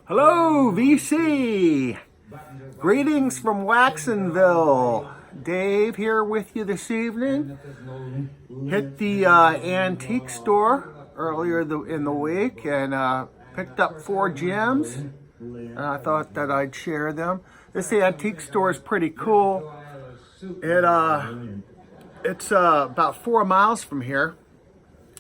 Hello, VC. Greetings from Waxsonville. Dave here with you this evening. Hit the antique store earlier in the week and picked up 4 gems. And I thought that I'd share them. This antique store is pretty cool. It's about 4 miles from here.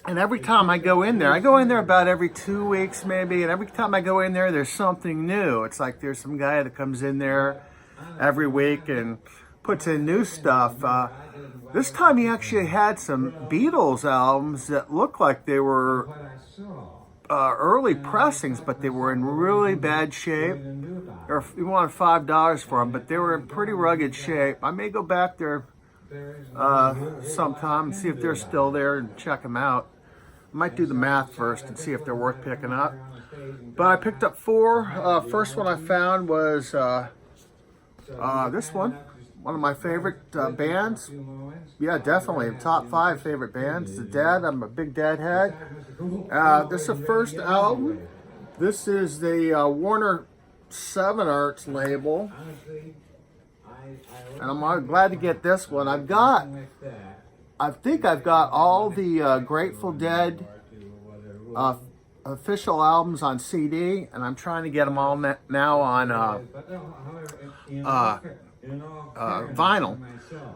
And every time I go in there about every 2 weeks maybe, and every time I go in there, there's something new. It's like there's some guy that comes in there every week and puts in new stuff. This time he actually had some Beatles albums that looked like they were early pressings, but they were in really bad shape. Or if you wanted $5 for them, but they were in pretty rugged shape. I may go back there sometime and see if they're still there and check them out. I might do the math first and see if they're worth picking up. But I picked up 4. First one I found was this one of my favorite bands. Yeah, definitely top 5 favorite bands. The Dead. I'm a big Deadhead. This is the first album. This is the Warner 7 Arts label. And I'm glad to get this one. I think I've got all the Grateful Dead official albums on CD, and I'm trying to get them all now on vinyl.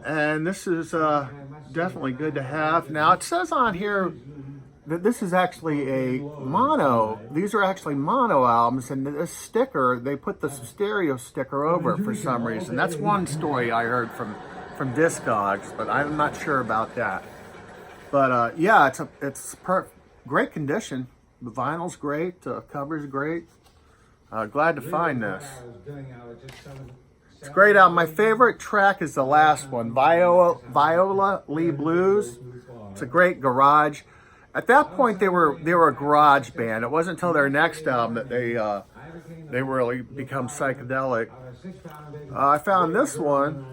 And this is definitely good to have. Now it says on here that this is actually a mono. These are actually mono albums, and this sticker, they put the stereo sticker over it for some reason. That's one story I heard from Discogs, but I'm not sure about that. But yeah, it's great condition. The vinyl's great, cover's great. Glad to find this. It's a great album. My favorite track is the last one, Viola Lee Blues. It's a great garage. At that point, they were a garage band. It wasn't until their next album that they really become psychedelic. I found this one.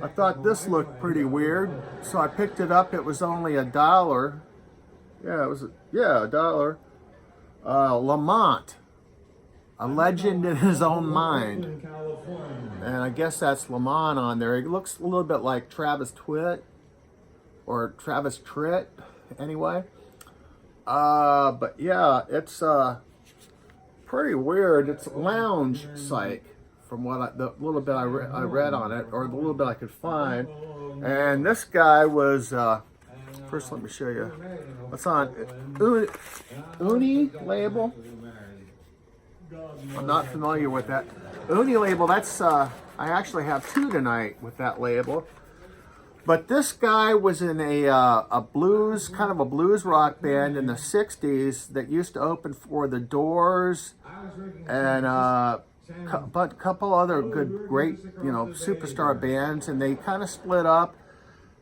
I thought this looked pretty weird, so I picked it up. It was only $1. Yeah, it was $1. Lamont, a legend in his own mind, and I guess that's Lamont on there. It looks a little bit like Travis Tritt, anyway. But yeah, it's pretty weird. It's lounge psych, from what the little bit I read on it, or the little bit I could find. And this guy was first, let me show you what's on Uni label. I'm not familiar with that Uni label. That's I actually have 2 tonight with that label. But this guy was in a blues, kind of a blues rock band in the 60s that used to open for The Doors and a couple other great, superstar bands, and they kind of split up.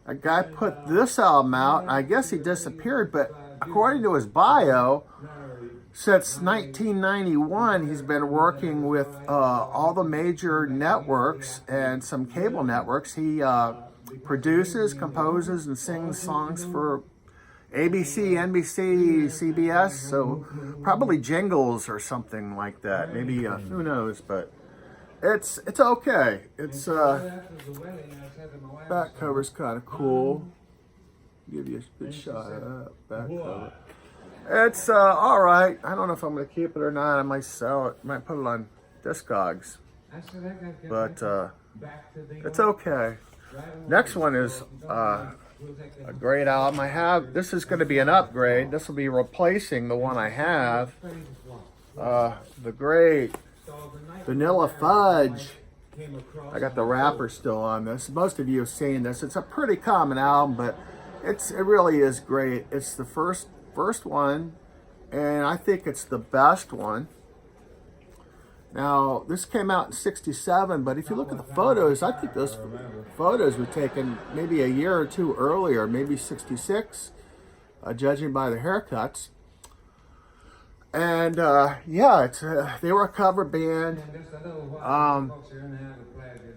A guy put this album out. I guess he disappeared, but according to his bio, since 1991, he's been working with all the major networks and some cable networks. He produces, composes, and sings songs for ABC, NBC, CBS, so probably jingles or something like that. Maybe, who knows, but it's okay. It's back cover's kind of cool. Give you a good shot of that back cover. It's all right. I don't know if I'm going to keep it or not. I might sell it. Might put it on Discogs, but it's okay. Next one is a great album. This is going to be an upgrade. This will be replacing the one I have. The great Vanilla Fudge. I got the wrapper still on this. Most of you have seen this. It's a pretty common album, but it really is great. It's the first one, and I think it's the best one. Now, this came out in '67, but if you look at the photos, I think those photos were taken maybe a year or 2 earlier, maybe '66, judging by the haircuts. And yeah, they were a cover band.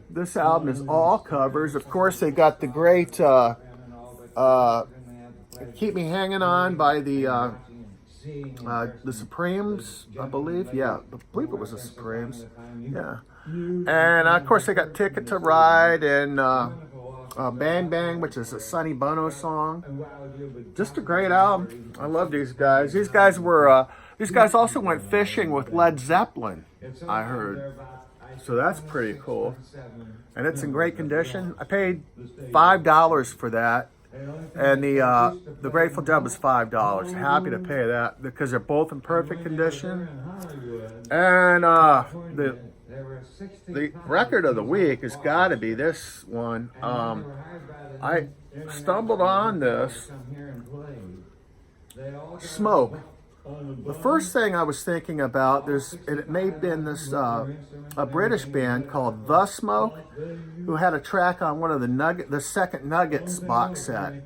This album is all covers. Of course, they got the great Keep Me Hanging On by the The Supremes, I believe. Yeah, I believe it was the Supremes. Yeah. And of course, they got Ticket to Ride and Bang Bang, which is a Sonny Bono song. Just a great album. I love these guys. These guys also went fishing with Led Zeppelin, I heard. So that's pretty cool. And it's in great condition. I paid $5 for that. And the Grateful Dead was $5. Happy to pay that because they're both in perfect condition. And the record of the week has got to be this one. I stumbled on this. Smoke. The first thing I was thinking about, it may have been this a British band called The Smoke, who had a track on one of the second Nuggets box set.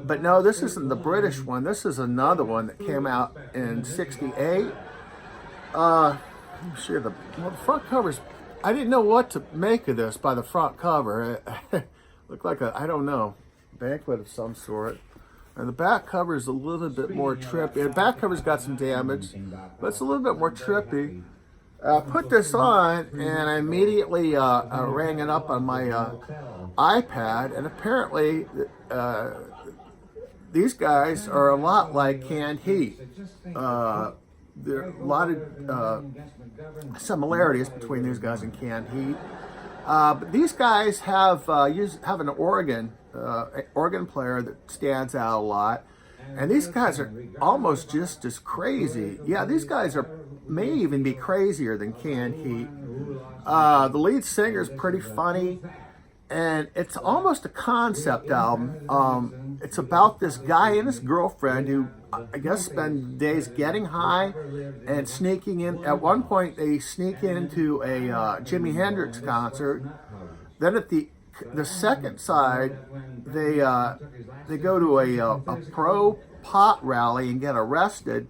But no, this isn't the British one. This is another one that came out in '68. Sure, the front cover's. I didn't know what to make of this by the front cover. It looked like I don't know, banquet of some sort. And the back cover is a little bit more trippy. The back cover's got some damage, but it's a little bit more trippy. I put this on, and I immediately rang it up on my iPad, and apparently these guys are a lot like Canned Heat. There are a lot of similarities between these guys and Canned Heat. But these guys have an organ player that stands out a lot, and these guys are almost just as crazy. Yeah, these guys may even be crazier than Canned Heat. The lead singer is pretty funny, and it's almost a concept album. It's about this guy and his girlfriend who, I guess, spend days getting high and sneaking in. At one point, they sneak into a Jimi Hendrix concert. Then at the second side, they go to a pro pot rally and get arrested.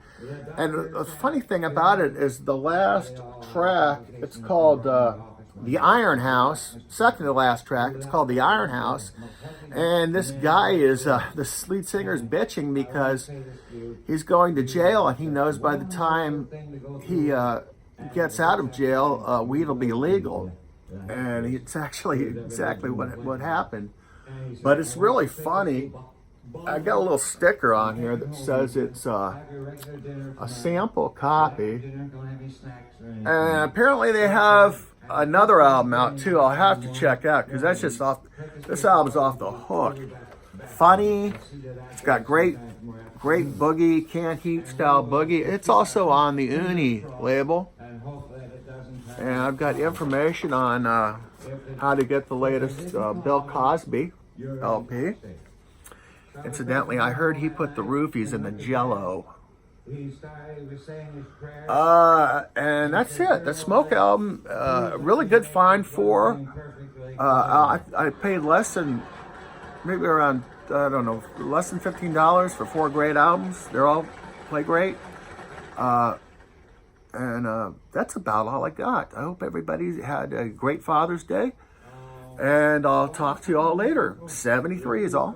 And the funny thing about it is the last track, it's called The Iron House. Second to last track, it's called The Iron House. And this guy is, the lead singer is bitching because he's going to jail, and he knows by the time he gets out of jail, weed will be legal. And it's actually exactly what happened. But it's really funny. I got a little sticker on here that says it's a sample copy. And apparently they have another album out too. I'll have to check out because that's just this album's off the hook. Funny. It's got great boogie, Canned Heat style boogie. It's also on the Uni label. And I've got information on how to get the latest Bill Cosby LP. Incidentally, I heard he put the roofies in the Jell-O. And that's it. The Smoke album, really good find for. I paid less than, maybe around, I don't know, less than $15 for 4 great albums. They're all play great. And that's about all I got. I hope everybody had a great Father's Day. And I'll talk to you all later. 73 is all.